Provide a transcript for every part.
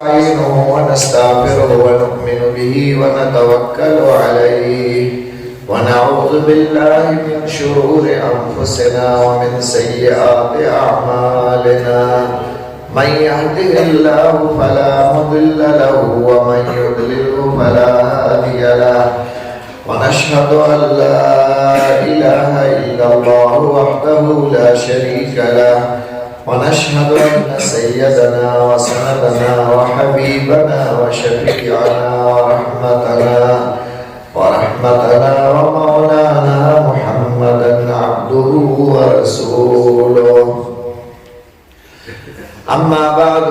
نستعينه ونستغفره ونؤمن به ونتوكل عليه ونعوذ بالله من شرور أنفسنا ومن سيئات أعمالنا من يهده الله فلا مضل له ومن يضلله فلا هادي له ونشهد أن لا إله إلا الله وحده لا شريك له ونشهد أن سيدنا وسندنا وحبيبنا وشفيعنا ورحمتنا ومولانا محمدا عبده ورسوله. أما بعد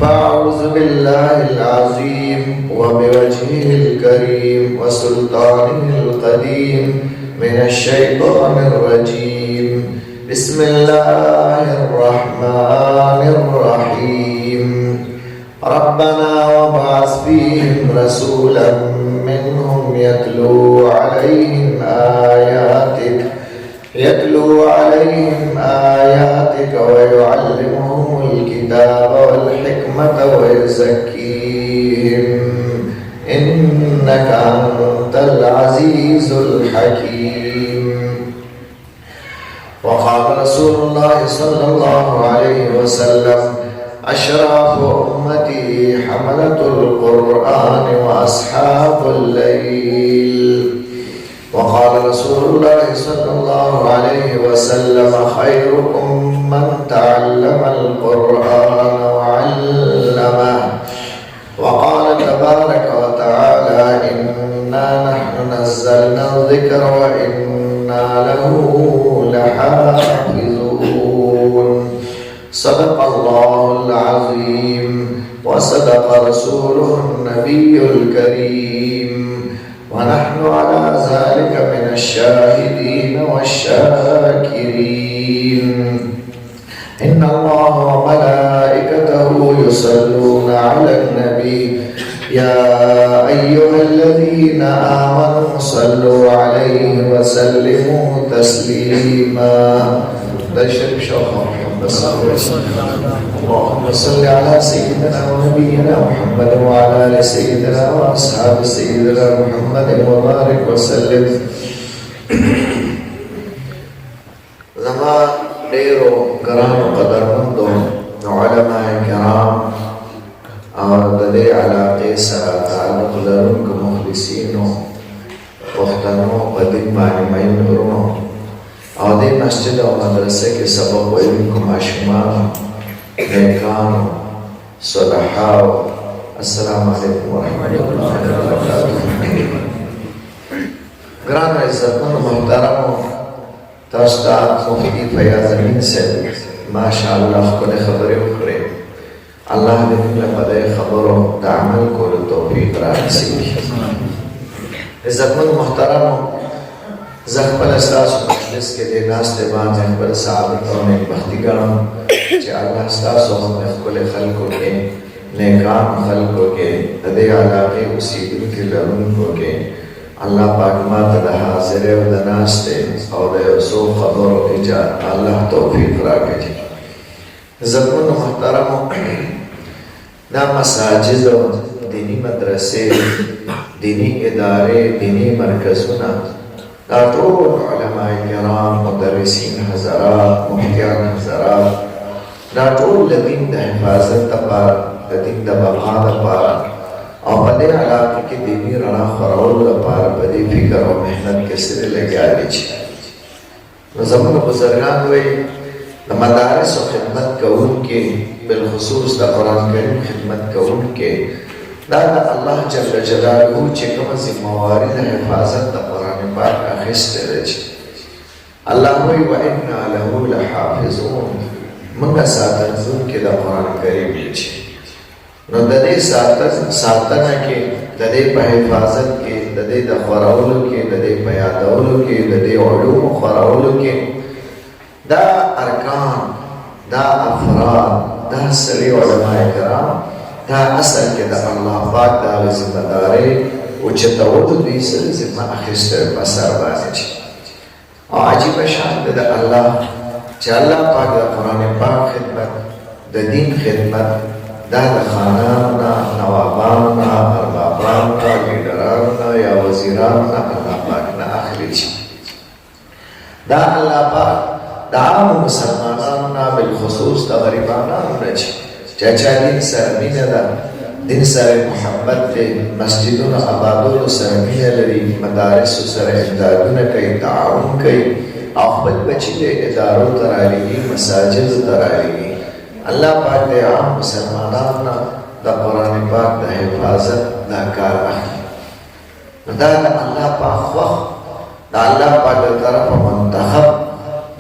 فأعوذ بالله العظيم وبوجهه الكريم وسلطانه القديم من الشيطان الرجيم. بسم الله الرحمن الرحيم. ربنا وابعث فيهم رسولا منهم يتلو عليهم آياتك ويعلمهم الكتاب والحكمة ويزكيهم إنك أنت العزيز الحكيم. وقال رسول الله صلى الله عليه وسلم: أشراف أمتي حملة القرآن وأصحاب الليل. وقال رسول الله صلى الله عليه وسلم: خيركم من تعلم القرآن وعلمه. وقال تبارك وتعالى: إنا نحن نزلنا الذكر وإنا له لحافظون. صدق الله العظيم وصدق رسوله النبي الكريم ونحن على ذلك من الشاهدين والشاكرين. إن الله وملائكته يصلون على النبي يا أيها الذين آمنوا صلوا عليه وسلموا تسليما. اللهم صل على سيدنا ونبينا محمد وعلى آل سيدنا وأصحاب سيدنا محمد وبارك وسلم. زمان ډیرو ګرانو قدرمندو علماء کرام او د دې علاقې سره تعلق لرونکو مخلصینو پښتنو په دین باندې مین ورونو او د مسجد او مدرسې کې سبق ویونکو ماشومان نیکانو صلحاو السلام علیکم ورحمۃ اللہ وبرکاتہ. ګران عزتمنو محترمو، تاسو ته مفتي فیاض امین صاحب ماشاءالله ښکلې خبرې وکړې. الله دې موږ له په دې خبرو د عمل کولو توفیق راکړي. عزتمنو محترمو، زه خپل ستاسو مجلس کې د ناستې باندې خپل سعادت او نیکبختي ګڼم چې الله ستاسو هم ښکلې خلکو کې، نیکانو خلکو کې، د دې علاقې اوسېدونکي لرونکو کې الله پاک ماته د حاضرۍ او د ناستې او د یو څو خبرو الله توفیق راکړي. عزتمنو محترمو، دا مساجد او دیني مدرسې، دیني ادارې، دیني مرکزونه، دا ټول علماء کرام، مدرسین حضرات، مفتیان حضرات، دا ټول د دین د حفاظت لپاره، د دین د بقا لپاره او په دې علاقه کې دیني رڼا خپرولو لپاره په دې فکر او محنت کې سره لګیا دي. نو زموږ بزرګان وایي د مدارسو خدمت کوونکي، بالخصوص د قرآن کریم خدمت کوونکي، دا د الله جل جلاله چې کومه ذمهواري د حفاظت د قرآن پاک اخیستې ده چې الله وایي وإنا له لحافظون، موږ ساتونکي د قرآن کریم یو. نو د دې ساتنه کې، د دې په حفاظت کې، د دې د خورولو کې، د دې په یادولو کې، د دې علومو خورولو کې دا ارکان، دا افراد، دا سړي علماء کرام، دا اصل کې د الله پاک د ذمه دارۍ اوچتولو دوی سره ذمه اخیسته په سر باندې. او عجیبه شان ده د الله چې الله پاک د قرآن پاک خدمت، د دین خدمت دا د خانانو نه، نوابانو نه، اربابانو نه، لیډرانو نه یا وزیرانو نه الله پاک نه اخلي شي. دا الله پاک د عامو مسلمانانو نه بالخصوص د غریبانانو نه چې چا دین سره مینه ده، دین سره محبت دی، مسجدونو آبادولو سره مینه لري، مدارسو سره امدادونه کوي، تعاون کوي او خپل بچي د ادارو ته رالېږي، مساجدو ته رالېږي. الله پاک د عام مسلمانانو نه د قرآن پاک د حفاظت دا کار اخلي. نو دا د الله پاک خوښ، د الله پاک د طرفه منتخب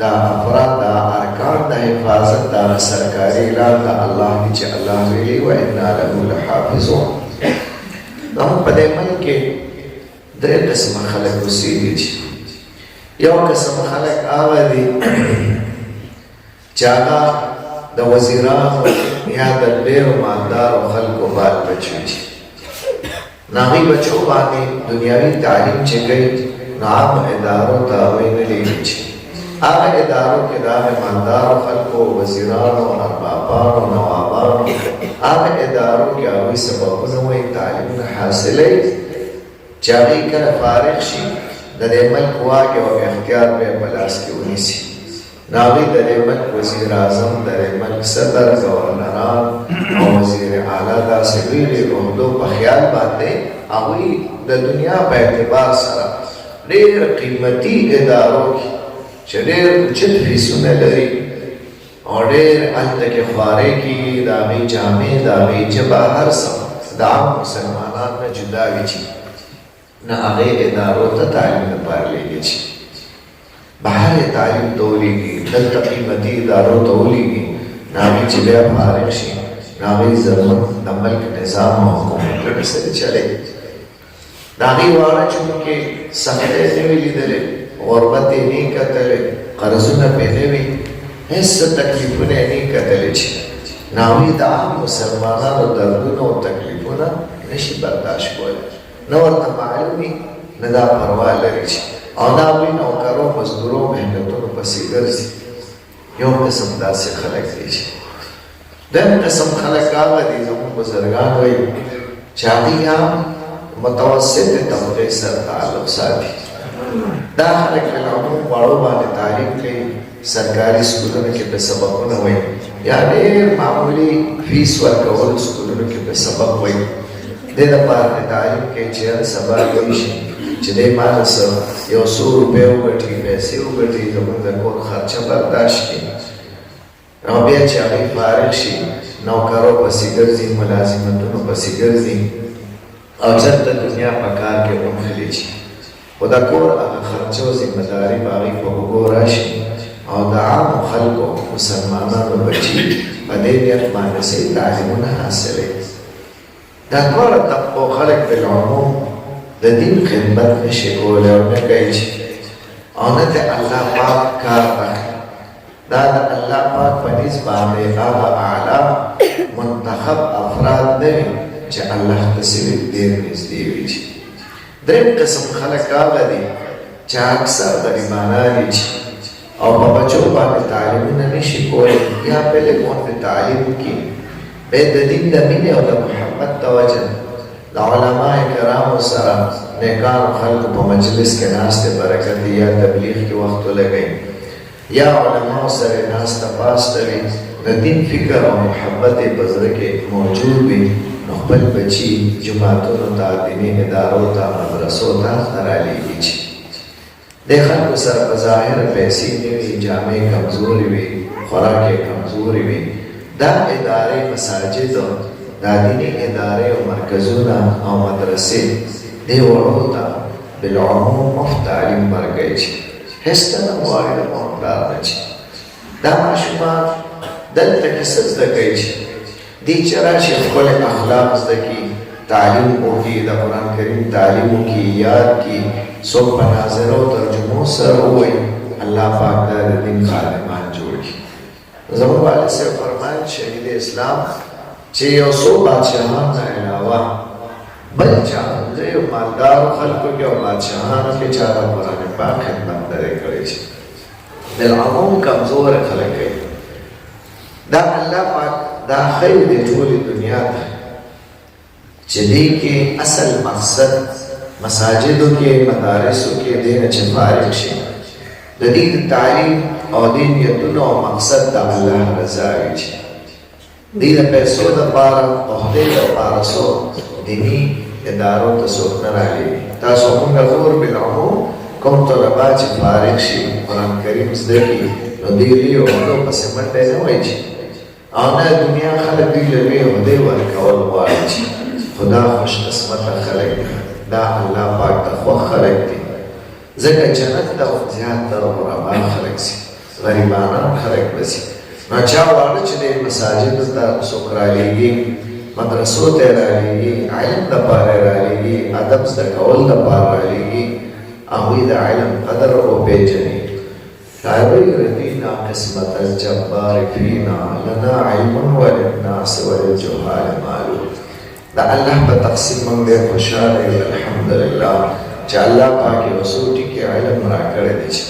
دا افراد، دا ارکان د حفاظت، دا سرکاري اعلان د الله دی چې الله ویلي وإنا له لحافظون. نو په دې ملک کې درې قسمه خلک اوسېږي. یو قسم خلک هغه دي چې هغه د وزیرانو یا د ډېرو مالدارو خلکو بال بچي دي. نو هغوی بچو باندې دنیاوي تعلیم چې کوي نو عام ادارو ته هغوی نه لیږي. هغه ادارو کې د هغه مالدارو خلکو، وزیرانو، اربابانو، نوابانو، هغه ادارو کې هغوی سبقونه وایي، تعلیمونه حاصلوي چې هغوی کله فارغ شي د دې ملک واک او اختیار به یې په لاس کې ونیسي. نو هغوی د دې ملک وزیر اعظم، د دې ملک صدر، گورنران او وزیر اعلی داسې لویې عهدو په خیال باندې هغوی د دنیا په اعتبار سره ډېر قیمتي ادارو کې چې ډېر اوچت فیسونه لري او ډېر هلته کې خوارې کېږي، د هغوی جامې، د هغوی ژبه، هر څه د عام مسلمانانو نه جدا وي چې نه هغې ادارو ته تعلیم لپاره لیږي چې بهر یې تعلیم ته ولیږي، دلته قیمتي ادارو ته ولیږي. نه هغوی چې بیا فارغ شي نه هغوی زموږ د ملک نظام او حکومتونه سره چلوي. د هغوی واړه چونکې سختۍ نه وي لیدلې، غربت یې نه کتلی، قرضونه پرې نه وي، هېڅ څه تکلیفونه یې نه کتلی چې نو هغوی د عام مسلمانانو دردونه او تکلیفونه نشي برداشت کولی، نه ورته معلوم وي، نه دا پروا لري چې او دا هغوی نوکرو، مزدورو، محنتونو پسې ګرځي. یو قسم داسې خلک دی چې دویم قسم خلک هغه دي زموږ بزرګان وایي چې هغوی هم متوسطې طبقې سره تعلق ساتي. دا خلک بالعموم واړو باندې تعلیم کوي، سرکاري سکولونو کې به سبقونه وایي یا ډېر معمولي فیس ورکولو سکولونو کې به سبق وایي. دې دپاره د تعلیم کوي چې هر سبا لوی شي چې دی ما نه څه یو څو روپۍ وګټي، پیسې وګټي، زموږ د کور خرچه برداشت کړي او بیا چې هغوی فارغ شي نوکرو پسې ګرځي، ملازمتونو پسې ګرځي او چېرته دنیا په کار کې ومخلي شي. خو د کور هغه خرچه او ذمهداري به هغوی په اوږو راشي او د عامو خلکو مسلمانانو بچي په دې نیت باندې صحیح تعلیمونه حاصلوي. دا دواړه طبقو خلک بالعموم د دین خدمت نشي کولی او نه کوي چې او نه د الله پاک کار اخلي. دا د الله پاک په نیز باندې هغه اعلی منتخب افراد نه وي چې الله ته صرف ډېر نږدې وي. دریم قسم خلک هغه دي چې اکثر غریبانان دي او په بچو باندې تعلیمونه نشي کولی یا بلې غونډې تعلیم کړي، بیا د دین د مینې او د محبت د وجه د علما کرامو سره نیکانو خلکو په مجلس کې ناستې برکت یا تبلیغ کې وخت ولګوي یا علماو سره ناسته پاسته وي، د دین فکر او محبت یې په زړه کې موجود وي، نو خپل بچي جوماتونو ته، دیني ادارو ته، مدرسو ته رالیږي چې دې خلکو سره په ظاهره پیسې نه وي، جامې کمزورې وي، خوراک یې کمزورې وي. دا ادارې، مساجد، دا دیني ادارې او مرکزونه او مدرسې دې وړو ته بالعموم مفت تعلیم ورکوي چې هېڅ ته نه غواړي د مور پلار نه چې دا ماشومان دلته کې څه زده کوي چې دې چې راشي ښکلی اخلاق زده کړي، تعلیم وکړي، د قرآن کریم تعلیم وکړي، یاد کړي، څوک په ناظرو ترجمو سره ووایي، الله پاک دا د دین خادمان جوړ کړي. زموږ والد صاحب فرمایل شهید اسلام چې یو څو بادشاهان نه علاوه بل چا د یو مالدارو خلکو کې او بادشاهانو کې چا د قرآن پاک خدمت نه دی کړی چې بالعموم کمزوره خلک کوي. دا الله پاک دا خیر دی ټولې دنیا ته چې دې کې اصل مقصد مساجدو کې مدارسو کې دې نه چې فارغ شي د دې تعلیم او دې نیتونو او مقصد د الله رضا وي چې دې د پیسو دپاره عهدې دپاره څوک دیني ادارو ته څوک نه راغلي تاسو مونږ غور بالعموم کوم طلبا چې فارغ شي قرآن کریم زده کړي نو دې لویو عهدو پسې منډی نه وایي چې او نه دنیا خلک دوی له لویې عهدې ورکول غواړي چې خدا خوش قسمته خلک دي دا الله پاک ته خوښ خلک دي ځکه جنت ته زیاتره غربا خلک ځي غریبانان خلک به ځي نو چا غواړي چې د مساجدو ته څوک رالیږي مدرسو ته رالیږي علم دپاره رالیږي ادب زده کول دپاره رالیږي هغوی د علم قدر وپېژني شاعري رضینا قسمت الجبار فینا لنا علم وللناس وللجهال معلوم دا الله په تقسیم موږ ډېر خوشحاله یو الحمدلله چې الله پاک یو څو ټکي علم راکړی دی چې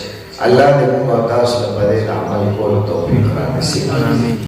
الله دې موږ او تاسو ته په دې عمل کولو توفیق رانصیب کړي